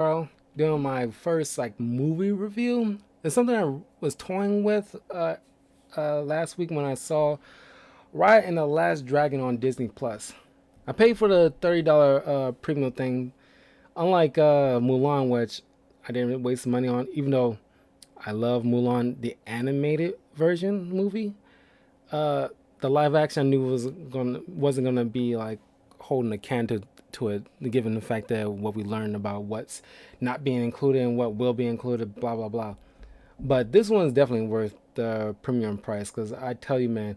Doing my first like movie review. It's something I was toying with last week when I saw Raya and the Last Dragon on Disney Plus. I paid for the $30 premium thing, unlike Mulan, which I didn't waste money on, even though I love Mulan, the animated version movie. Uh, the live action I knew wasn't gonna be like holding a can to it, given the fact that what we learned about what's not being included and what will be included, blah blah blah. But this one's definitely worth the premium price because I tell you, man,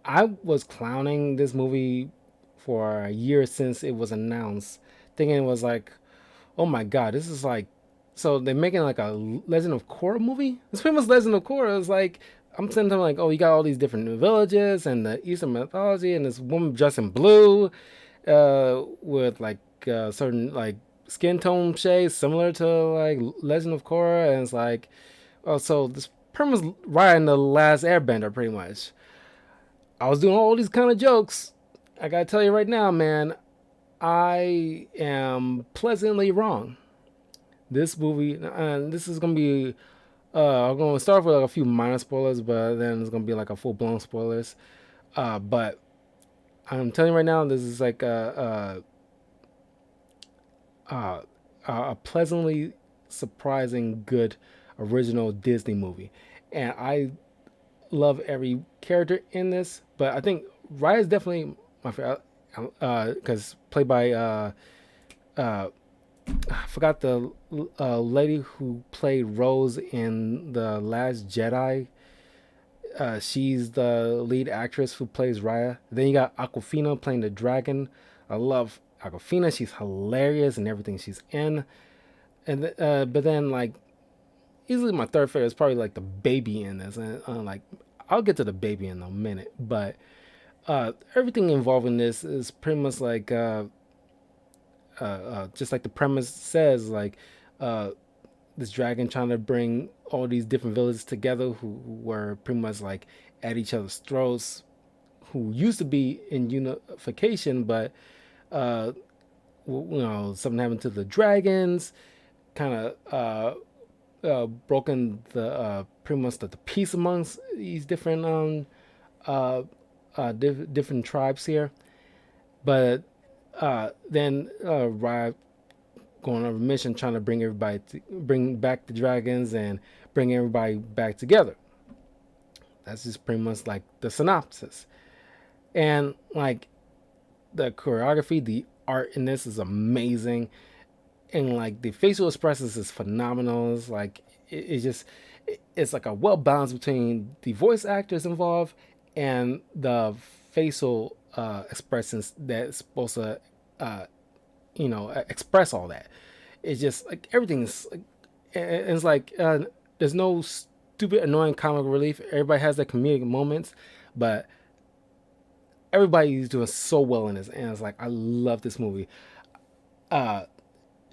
I was clowning this movie for a year since it was announced, thinking it was like, oh my god, this is like, so they're making like a Legend of Korra movie. It's pretty much Legend of Korra. It's like I'm saying to them like, oh, you got all these different villages and the Eastern mythology, and this woman dressed in blue, with like certain like skin tone shades similar to like Legend of Korra, and it's like, oh, so this premise right in the Last Airbender, pretty much. I was doing all these kind of jokes. I gotta tell you right now, man, I am pleasantly wrong. This movie, and this is gonna be. I'm gonna start with like a few minor spoilers, but then it's gonna be like a full blown spoilers. But I'm telling you right now, this is like a pleasantly surprising good original Disney movie, and I love every character in this. But I think Raya is definitely my favorite because played by uh, I forgot the lady who played Rose in the Last Jedi. She's the lead actress who plays Raya. Then you got Aquafina playing the dragon. I love Aquafina. She's hilarious in everything she's in. And but then like easily my third favorite is probably like the baby in this. And like I'll get to the baby in a minute, but everything involving this is pretty much like just like the premise says, like uh, this dragon trying to bring all these different villages together who were pretty much like at each other's throats, who used to be in unification, but uh, something happened to the dragons, kind of broken the pretty much the peace amongst these different different tribes here. But then Raya going on a mission trying to bring back the dragons and bring everybody back together. That's just pretty much like the synopsis. And like the choreography, the art in this is amazing, and like the facial expressions is phenomenal. It's like it's just it's like a well balance between the voice actors involved and the facial expressions that's supposed to uh, express all that. It's just like everything's like, it's like there's no stupid annoying comic relief. Everybody has their comedic moments, but everybody's doing so well in this, and it's like I love this movie. Uh,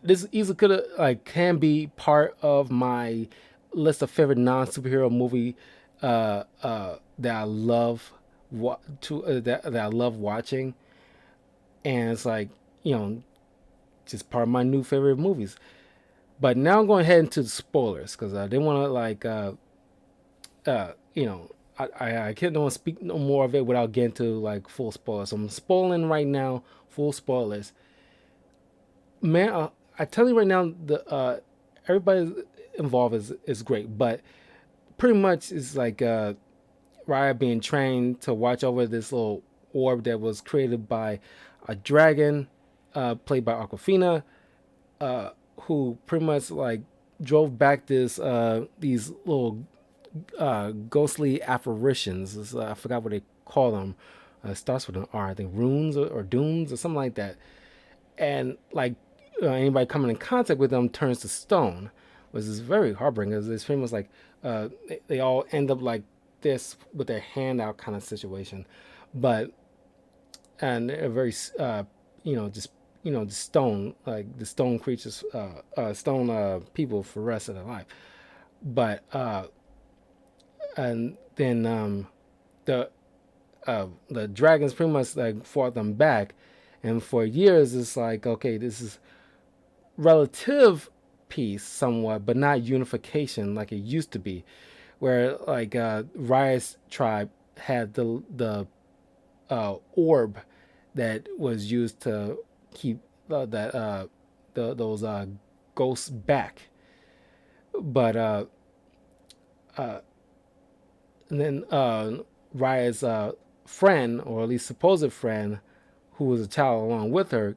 this easily could have like can be part of my list of favorite non superhero movie that I love that I love watching, and it's like you know just part of my new favorite movies. But now I'm going to head into the spoilers because I didn't want to like you know I can't don't want to speak no more of it without getting to like full spoilers. So I'm spoiling right now, full spoilers. Man, I tell you right now, the everybody involved is great, but pretty much it's like Raya being trained to watch over this little orb that was created by a dragon, played by Aquafina, who pretty much like drove back these little ghostly apparitions. I forgot what they call them. It starts with an R, I think runes or dunes or something like that. And like anybody coming in contact with them turns to stone, which is very heartbreaking. It's pretty much like they all end up like this with their hand out kind of situation, but and a very just the stone like the stone creatures, stone people for the rest of their life. But and then the dragons pretty much like fought them back, and for years it's like okay, this is relative. peace somewhat, but not unification like it used to be, where like Raya's tribe had the orb that was used to keep that those ghosts back. But and then Raya's friend, or at least supposed friend, who was a child along with her,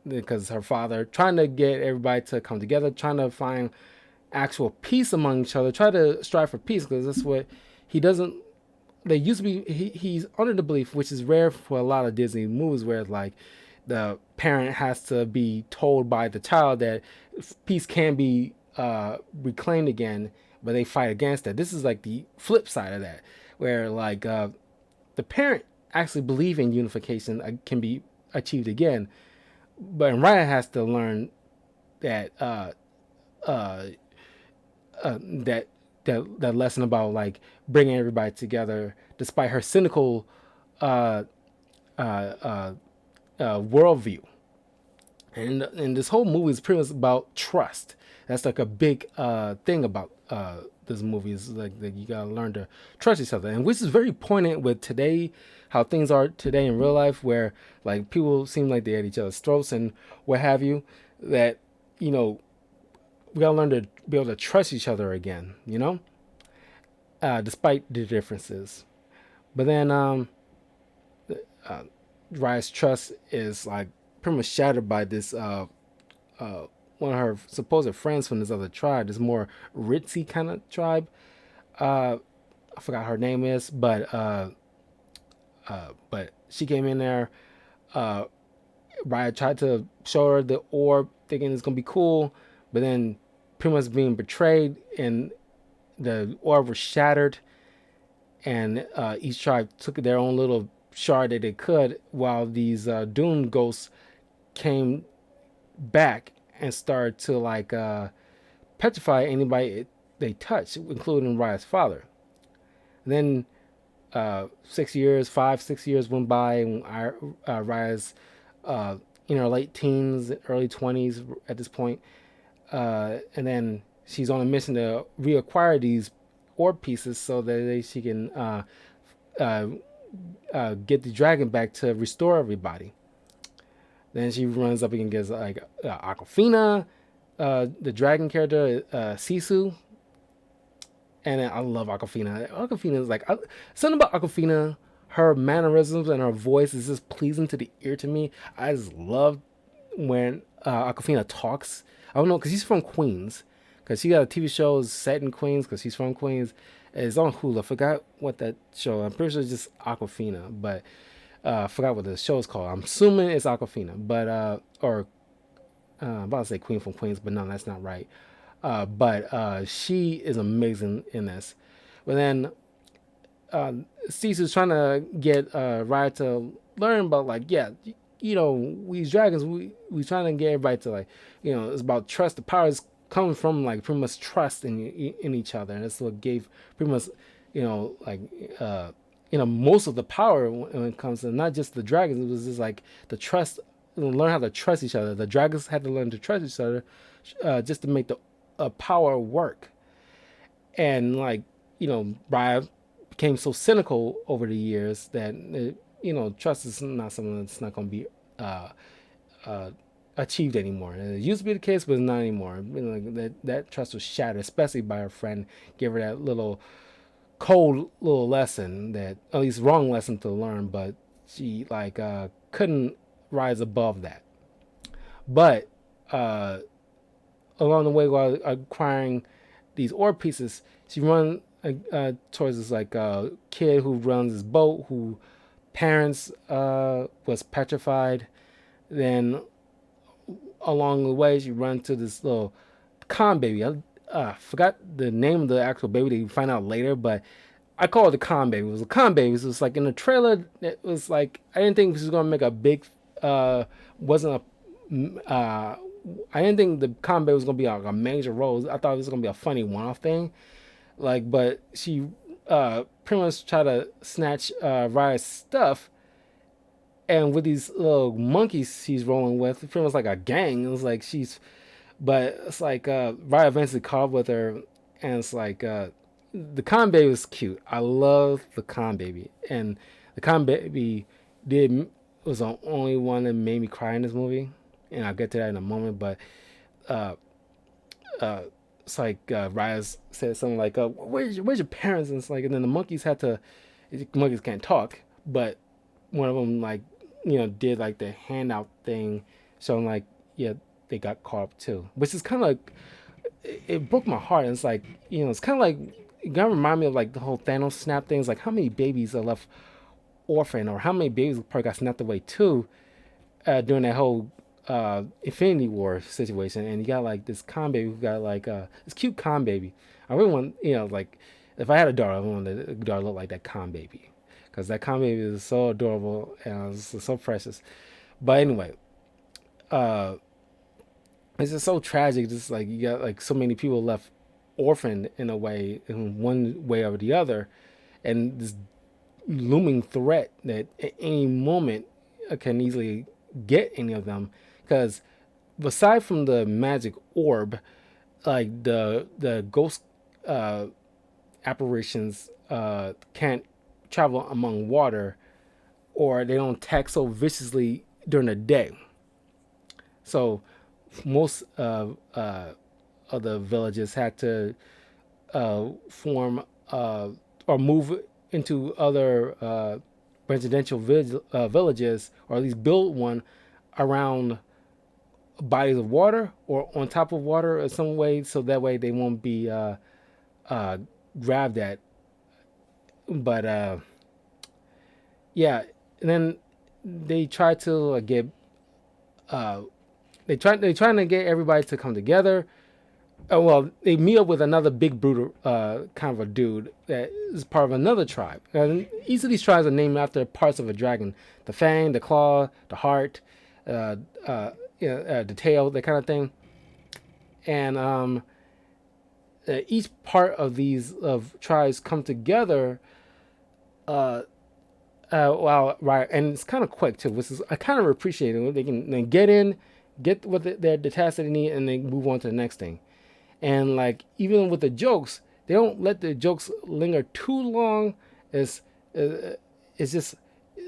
because her father trying to get everybody to come together, trying to find actual peace among each other, try to strive for peace, because that's what he doesn't. They used to be. He's under the belief, which is rare for a lot of Disney movies, where like the parent has to be told by the child that peace can be reclaimed again, but they fight against that. This is like the flip side of that, where like the parent actually believe in unification can be achieved again, but Raya has to learn that uh, that lesson about like bringing everybody together, despite her cynical uh, uh, uh, worldview. And this whole movie is pretty much about trust. That's like a big thing about this movie is like that you gotta learn to trust each other, and which is very poignant with today, how things are today in real life, where like people seem like they're at each other's throats and what have you. That you know we gotta learn to be able to trust each other again. Despite the differences. But then Raya's trust is like pretty much shattered by this uh, one of her supposed friends from this other tribe, this more ritzy kind of tribe. Uh, I forgot her name is, but she came in there. Uh, Raya tried to show her the orb, thinking it's gonna be cool, but then pretty much being betrayed, and the orb was shattered, and each tribe took their own little shard that they could, while these Dune ghosts came back and started to like petrify anybody they touched, including Raya's father. And then 6 years, 5, 6 years went by, and Raya's in her late teens, early 20s at this point, and then she's on a mission to reacquire these orb pieces so that she can uh, get the dragon back to restore everybody. Then she runs up against like Aquafina, the dragon character, Sisu, and I love Aquafina. Aquafina is like something about Aquafina. Her mannerisms and her voice is just pleasing to the ear to me. I just love when Aquafina talks. I don't know because she's from Queens, because she got a TV show set in Queens because she's from Queens. It's on Hulu. I forgot what that show. I'm pretty sure it's just Aquafina, but I forgot what the show is called. I'm assuming it's Aquafina, but or I'm about to say Queen from Queens, but no, that's not right. But she is amazing in this. But then Cece's trying to get Raya to learn about like, yeah, these dragons, we trying to get everybody to like, it's about trust. The power is coming from like pretty much trust in each other, and that's what gave pretty much, like most of the power when it comes to not just the dragons. It was just like the trust, learn how to trust each other. The dragons had to learn to trust each other, just to make the power work. And like Raya became so cynical over the years that trust is not something that's not going to be uh, achieved anymore. And it used to be the case, but it's not anymore. Like that trust was shattered, especially by her friend. Gave her that little cold little lesson, that at least wrong lesson to learn, but she like couldn't rise above that. But along the way, while acquiring these ore pieces, she run towards this like kid who runs this boat, who parents was petrified. Then along the way, she run to this little con baby. I forgot the name of the actual baby that you find out later, but I call it the con baby. It was a con baby. It was like in the trailer. It was like I didn't think this was gonna make a big. Wasn't a. I didn't think the con baby was gonna be like a major role. I thought it was gonna be a funny one-off thing. Like, but she pretty much tried to snatch Raya's stuff, and with these little monkeys she's rolling with, pretty much like a gang. It was like she's But it's like Raya eventually caught up with her, and it's like the con baby was cute. I love the con baby, and the con baby did was the only one that made me cry in this movie, and I'll get to that in a moment. But uh, uh, it's like Raya said something like, where's your parents?" And it's like, and then the monkeys had to. The monkeys can't talk, but one of them like did like the handout thing, showing like yeah they got caught up too, which is kind of like it broke my heart. And it's like it's kind of like it kind of remind me of like the whole Thanos snap things. Like how many babies are left orphan, or how many babies probably got snapped away too during that whole Infinity War situation. And you got like this con baby who got like this cute con baby. I really want like if I had a daughter, I want the daughter to look like that con baby because that con baby is so adorable and it's so precious. But anyway, uh, it's just so tragic. Just like you got like so many people left orphaned in a way, in one way or the other, and this looming threat that at any moment can easily get any of them. Because aside from the magic orb, like the ghost uh, apparitions can't travel among water, or they don't attack so viciously during the day. So most of the villages had to form or move into other residential villages, or at least build one around bodies of water or on top of water in some way, so that way they won't be uh, grabbed at. But yeah, and then they try to get uh, they're trying to get everybody to come together. Well, they meet up with another big brutal kind of a dude that is part of another tribe. And each of these tribes are named after parts of a dragon: the fang, the claw, the heart, uh, the tail, that kind of thing. And each part of these of tribes come together. Uh, wow, right, and it's kind of quick too, which is I kind of appreciate it. They can then get in, get what the task that they need, and then move on to the next thing. And like even with the jokes, they don't let the jokes linger too long. It's it's just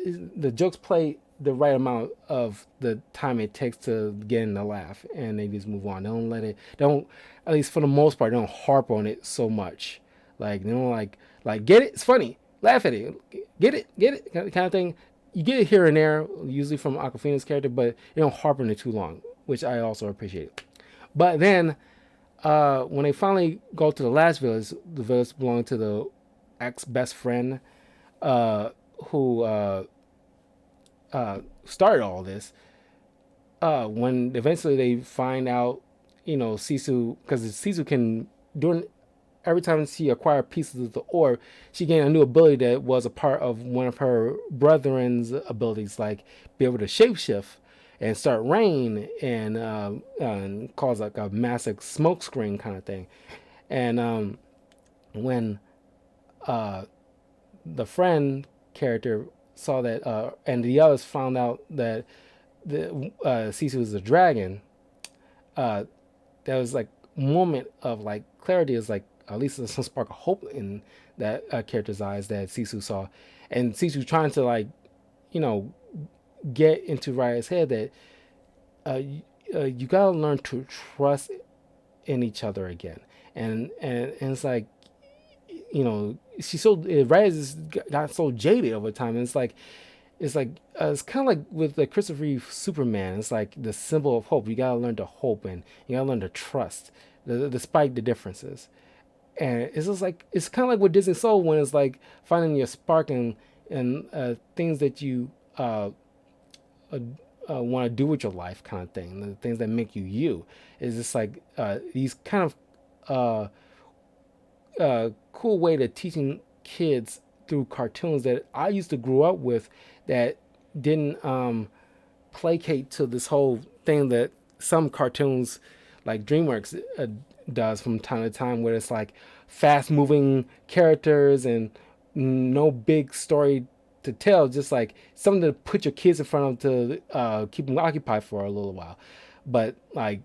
the jokes play the right amount of the time it takes to get in the laugh, and they just move on. They don't let it. They don't, at least for the most part, they don't harp on it so much. Like they don't like get it. It's funny. Laugh at it. Get it. Kind of thing. You get it here and there, usually from Aquafina's character, but they don't harp on it too long, which I also appreciate. But then when they finally go to the last village, the village belonging to the ex best friend, uh, who started all this. When eventually they find out, Sisu, because Sisu can during every time she acquired pieces of the orb, she gained a new ability that was a part of one of her brethren's abilities, like be able to shapeshift and start rain and cause like a massive smoke screen kind of thing. And when uh, the friend character saw that, and the others found out that the Sisu was a dragon, uh, there was like moment of like clarity. Is like at least there's some spark of hope in that character's eyes that Sisu saw, and Sisu trying to like you know get into Raya's head that uh, you gotta learn to trust in each other again, and it's like she's so Raya just got so jaded over time, and it's kind of like with the Christopher Reeve Superman. It's like the symbol of hope. You gotta learn to hope, and you gotta learn to trust, despite the differences. And it's just like it's kind of like with Disney Soul, when it's like finding your spark and things that you uh, want to do with your life, kind of thing. The things that make you you. It's just like these kind of cool way to teaching kids through cartoons that I used to grow up with, that didn't placate to this whole thing that some cartoons like DreamWorks does from time to time, where it's like fast moving characters and no big story to tell, just like something to put your kids in front of to keep them occupied for a little while. But like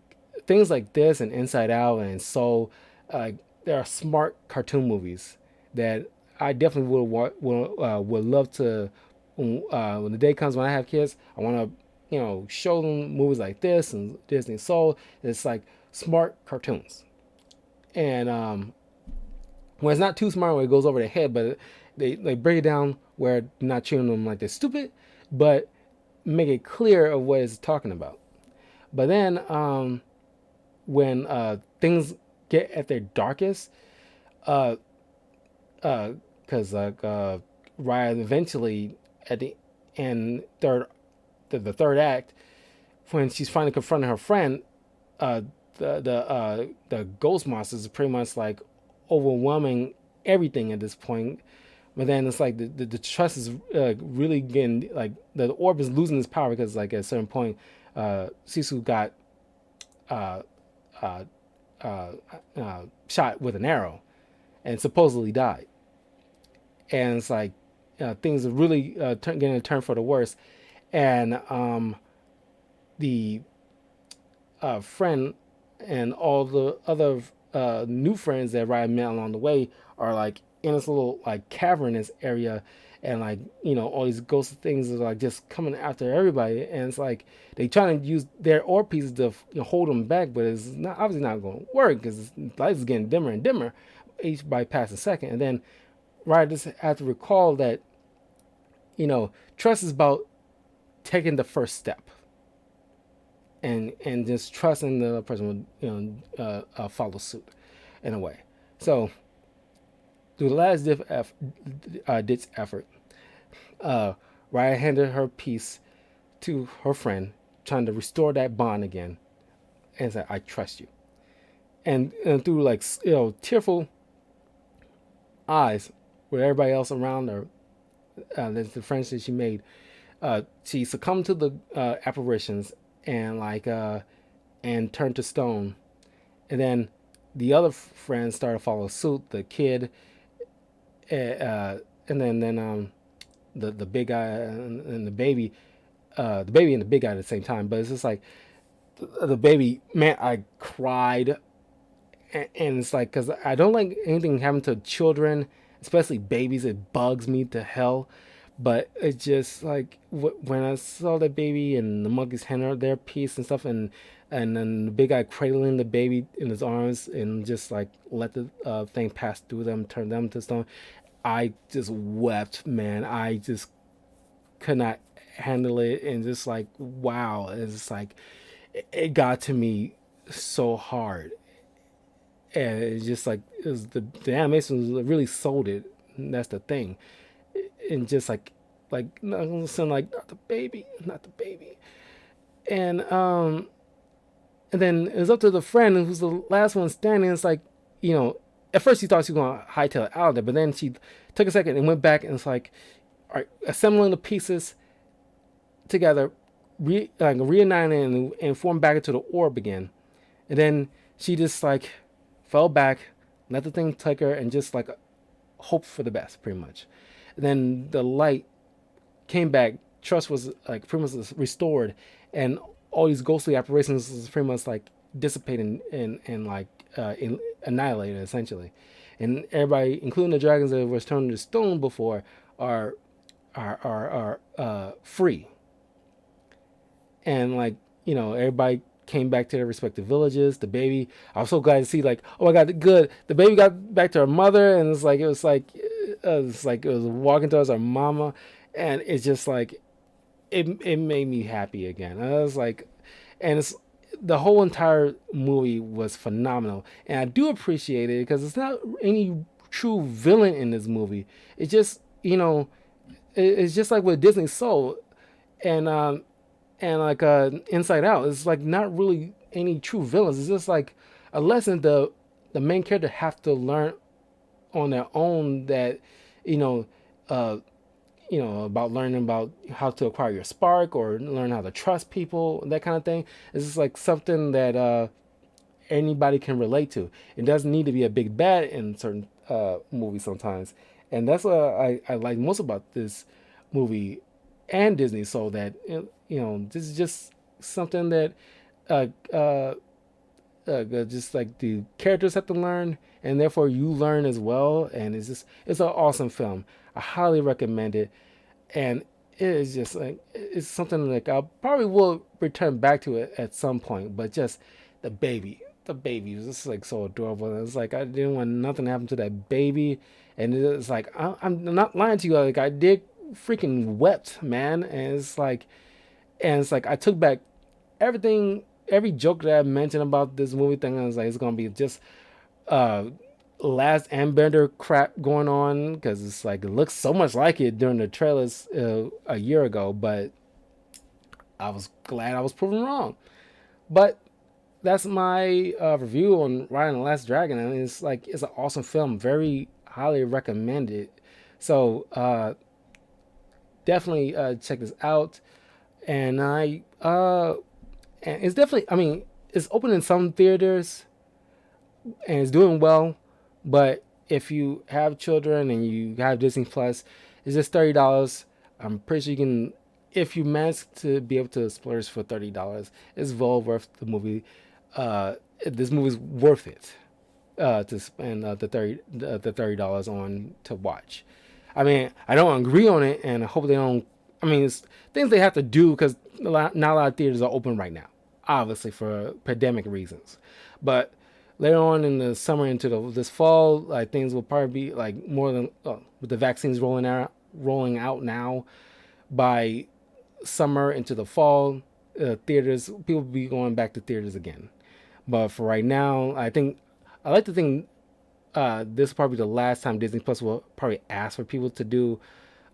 things like this and Inside Out and Soul, uh, there are smart cartoon movies that I definitely would love to. When the day comes when I have kids, I want to show them movies like this and Disney Soul. It's like smart cartoons, and when it's not too smart when it goes over their head, but they break it down where not treating them like they're stupid, but make it clear of what it's talking about. But then when things get at their darkest, uh, because Ryan eventually at the end the third act, when she's finally confronting her friend, uh, the ghost monsters is pretty much like overwhelming everything at this point. But then it's like the trust is really getting like the orb is losing its power because like at a certain point, Sisu got uh, uh, uh, shot with an arrow and supposedly died. And it's like things are really getting a turn for the worse. And the friend and all the other new friends that Ryan met along the way are like in this little like cavernous area, and like all these ghost things are like just coming after everybody, and it's like they trying to use their ore pieces to hold them back, but it's not obviously not going to work because life is getting dimmer and dimmer each by passing second, and then Ryan just have to recall that trust is about taking the first step and just trusting the person would follow suit in a way. So through the last ditch effort, uh, Raya handed her piece to her friend, trying to restore that bond again, and said, "I trust you." And through like tearful eyes, with everybody else around her, that's the friends that she made. She succumbed to the apparitions and and turned to stone. And then the other friends started to follow suit. The kid, and then the big guy and the baby and the big guy at the same time. But it's just like the baby, man, I cried, and it's like because I don't like anything happening to children, especially babies. It bugs me to hell. But it's just like when I saw that baby and the monkeys handing their piece and stuff, and then the big guy cradling the baby in his arms and just like let the thing pass through them, turn them to stone. I just wept, man. I just could not handle it, and just like wow, it's like it got to me so hard, and it's just like it was the animation really sold it. And that's the thing, and just like no, sound like not the baby, not the baby, and then it was up to the friend who's the last one standing. It's like at first she thought she was gonna hightail it out of there, but then she took a second and went back and it's like, all right, assembling the pieces together, reuniting and formed back into the orb again, and then she just like fell back, let the thing take her, and just like hope for the best, pretty much. And then the light came back. Trust was like pretty much restored, and all these ghostly apparitions was pretty much like dissipating and like annihilated essentially. And everybody, including the dragons that was turned to stone before, are free. And like everybody came back to their respective villages. The baby, I was so glad to see like, oh my god, good. The baby got back to her mother, and it was walking towards her mama, and it's just like it made me happy again. I was like, and it's the whole entire movie was phenomenal, and I do appreciate it because it's not any true villain in this movie. It's just it's just like with Disney Soul, and like Inside Out. It's like not really any true villains. It's just like a lesson the main character have to learn on their own. That you know, uh, about learning about how to acquire your spark or learn how to trust people, that kind of thing. It's just like something that anybody can relate to. It doesn't need to be a big bad in certain movies sometimes, and that's what I like most about this movie and Disney. So that this is just something that uh, uh, good. Just like the characters have to learn, and therefore you learn as well. And it's an awesome film. I highly recommend it, and it is just like it's something like I probably will return back to it at some point. But just the baby was just like so adorable. And it's like I didn't want nothing to happen to that baby, and it's like I'm not lying to you. Like I did freaking wept, man, and it's like I took back everything, every joke that I mentioned about this movie thing. I was like, it's gonna be just uh last Airbender crap going on because it's like it looks so much like it during the trailers a year ago, but I was glad I was proven wrong. But that's my review on Raya and the Last Dragon, and it's like it's an awesome film, very highly recommended. So definitely check this out. And and it's definitely, I mean, it's open in some theaters and it's doing well. But if you have children and you have Disney Plus, it's just $30. I'm pretty sure you can, if you manage to be able to splurge for $30, it's well worth the movie. This movie's worth it to spend the $30 on to watch. I mean, I don't agree on it, and I hope they don't. I mean, it's things they have to do because not a lot of theaters are open right now, obviously for pandemic reasons. But later on in the summer into this fall, like things will probably be like more than with the vaccines rolling out now by summer into the fall. Theaters people will be going back to theaters again. But for right now, I like to think this is probably the last time Disney Plus will probably ask for people to do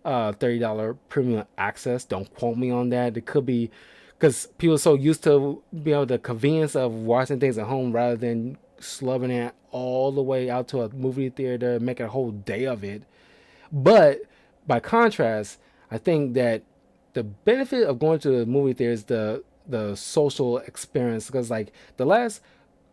$30 premium access. Don't quote me on that. It could be because people are so used to being able the convenience of watching things at home rather than slubbing it all the way out to a movie theater, making a whole day of it. But by contrast, I think that the benefit of going to the movie theater is the social experience because like the last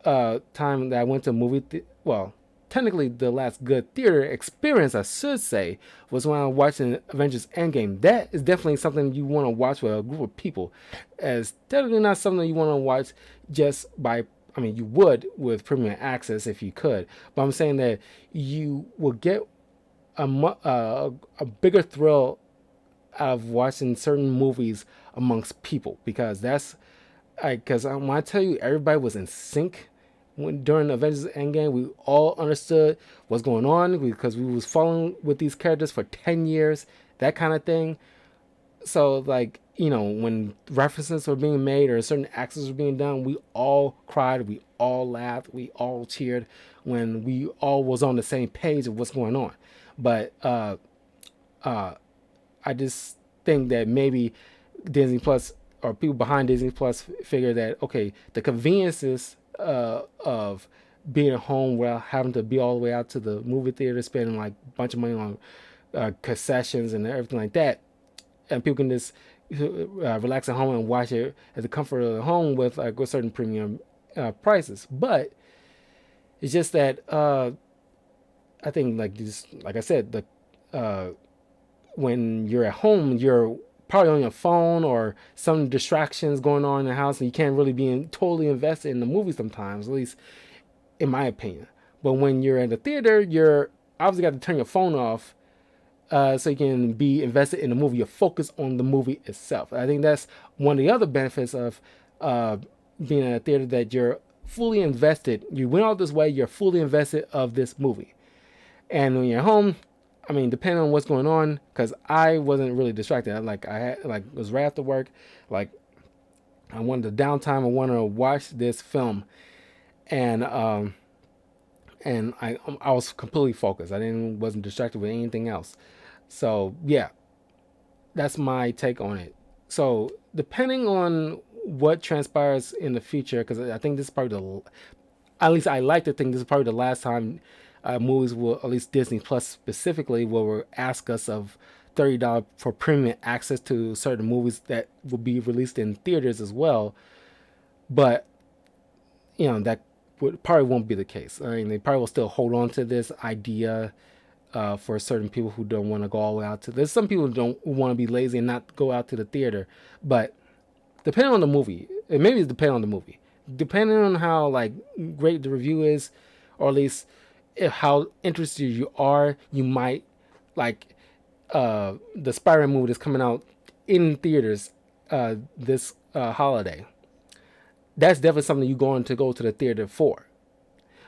time that I went to a well, technically the last good theater experience I should say was when I was watching Avengers Endgame. That is definitely something you want to watch with a group of people. As definitely not something you want to watch just by. I mean, you would with premium access if you could, but I'm saying that you will get a bigger thrill out of watching certain movies amongst people because when I tell you everybody was in sync during Avengers Endgame, we all understood what's going on because we was following with these characters for 10 years, that kind of thing. So like, when references were being made or certain actions were being done, we all cried, we all laughed, we all cheered when we all was on the same page of what's going on. But I just think that maybe Disney Plus or people behind Disney Plus figure that okay, the conveniences of being at home without having to be all the way out to the movie theater, spending like a bunch of money on concessions and everything like that, and people can just relax at home and watch it at the comfort of the home with certain premium prices. But it's just that I think like I said, the when you're at home, you're probably on your phone or some distractions going on in the house, and you can't really be totally invested in the movie sometimes, at least in my opinion. But when you're in the theater, you're obviously got to turn your phone off so you can be invested in the movie. You're focused on the movie itself. I think that's one of the other benefits of being in a theater that you're fully invested. You went all this way, you're fully invested of this movie. And when you're home, I mean, depending on what's going on, because I wasn't really distracted. I had it was right after work, like I wanted the downtime. I wanted to watch this film, and I was completely focused. I didn't wasn't distracted with anything else. So yeah, that's my take on it. So depending on what transpires in the future, because I think this is probably at least I like to think this is probably the last time movies will, at least Disney Plus specifically, will ask us of $30 for premium access to certain movies that will be released in theaters as well. But that probably won't be the case. I mean, they probably will still hold on to this idea for certain people who don't want to go all the way out to. There's some people who want to be lazy and not go out to the theater, but depending on the movie, maybe it's depending on the movie. depending on how like great the review is, or at least how interested you are, you might like the Spider-Man movie that's coming out in theaters this holiday. That's definitely something you're going to go to the theater for.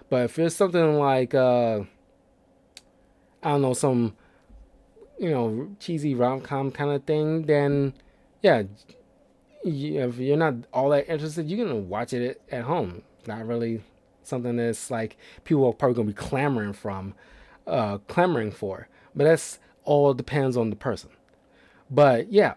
But if it's something like I don't know, some cheesy rom com kind of thing, then yeah, if you're not all that interested, you can watch it at home. Not really something that's like people are probably gonna be clamoring for. But that's all depends on the person. But yeah,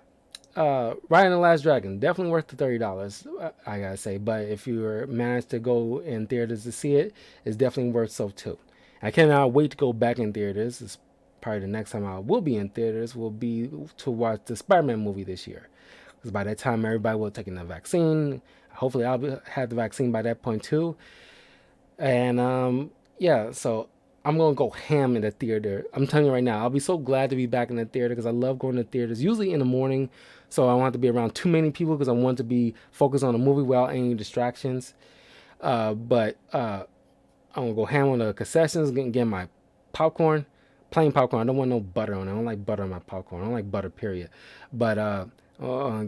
Raya and the Last Dragon definitely worth the $30. I gotta say. But if you managed to go in theaters to see it, it's definitely worth so too. I cannot wait to go back in theaters. It's probably the next time I will be in theaters will be to watch the Spider-Man movie this year. Because by that time, everybody will have taken the vaccine. Hopefully, have the vaccine by that point too. And yeah, so I'm gonna go ham in the theater. I'm telling you right now, I'll be so glad to be back in the theater because I love going to theaters. Usually in the morning, so I don't have to be around too many people because I want to be focused on the movie without any distractions. But I'm gonna go ham on the concessions, get my popcorn, plain popcorn. I don't want no butter on it. I don't like butter on my popcorn. I don't like butter, period. But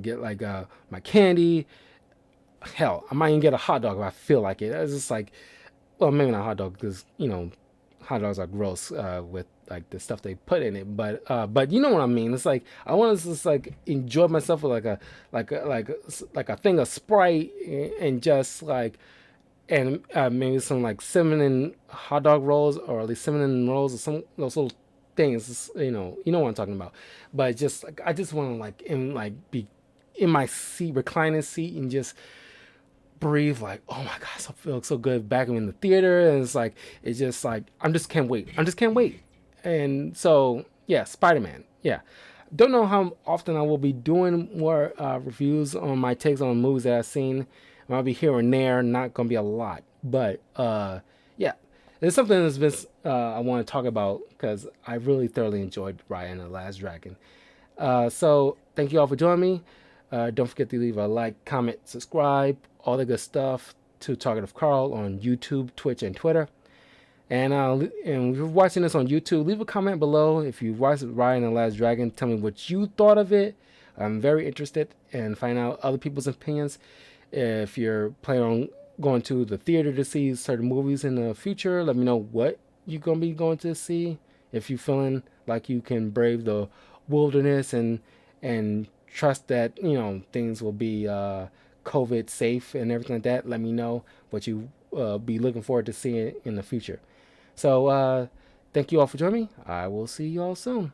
get like my candy. Hell, I might even get a hot dog if I feel like it. It's just like, well, maybe not a hot dog because hot dogs are gross with like the stuff they put in it. But you know what I mean. It's like I want to just like enjoy myself with like a thing of Sprite and just like and maybe some like cinnamon hot dog rolls or at least cinnamon rolls or some those little things. You know what I'm talking about. But just like I just want to be in my seat, reclining seat, and just breathe like, oh my gosh, I feel so good back in the theater, and it's just like I just can't wait. And so yeah, Spider-Man, yeah. Don't know how often I will be doing more reviews on my takes on movies that I've seen. I'll be here and there, not gonna be a lot, but yeah, it's something that's been I want to talk about because I really thoroughly enjoyed Raya and the Last Dragon. So thank you all for joining me. Don't forget to leave a like, comment, subscribe, all the good stuff to Talkative Carl on YouTube, Twitch, and Twitter. And if you're watching this on YouTube, leave a comment below. If you watched Raya and the Last Dragon, tell me what you thought of it. I'm very interested in finding out other people's opinions. If you're planning on going to the theater to see certain movies in the future, let me know what you're gonna be going to see. If you're feeling like you can brave the wilderness and trust that things will be COVID safe and everything like that, let me know what you be looking forward to seeing in the future. So thank you all for joining me. I will see you all soon.